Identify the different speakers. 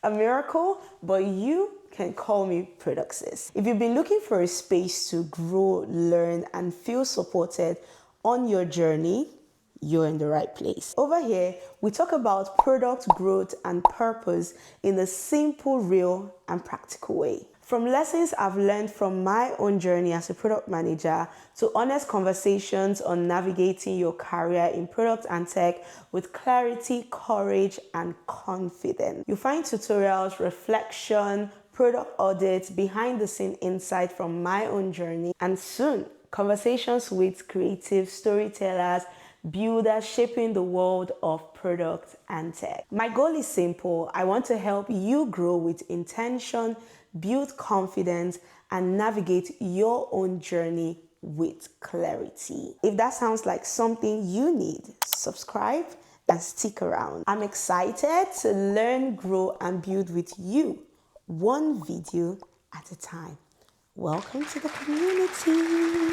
Speaker 1: a miracle, but you can call me ProductSis. If you've been looking for a space to grow, learn, and feel supported on your journey, you're in the right place. Over here, we talk about product growth and purpose in a simple, real, and practical way. From lessons I've learned from my own journey as a product manager to honest conversations on navigating your career in product and tech with clarity, courage, and confidence. You'll find tutorials, reflection, product audits, behind the scene insight from my own journey, and soon conversations with creative storytellers, builders shaping the world of product and tech. My goal is simple. I want to help you grow with intention, build confidence, and navigate your own journey with clarity. If that sounds like something you need, subscribe and stick around. I'm excited to learn, grow, and build with you, one video at a time. Welcome to the community.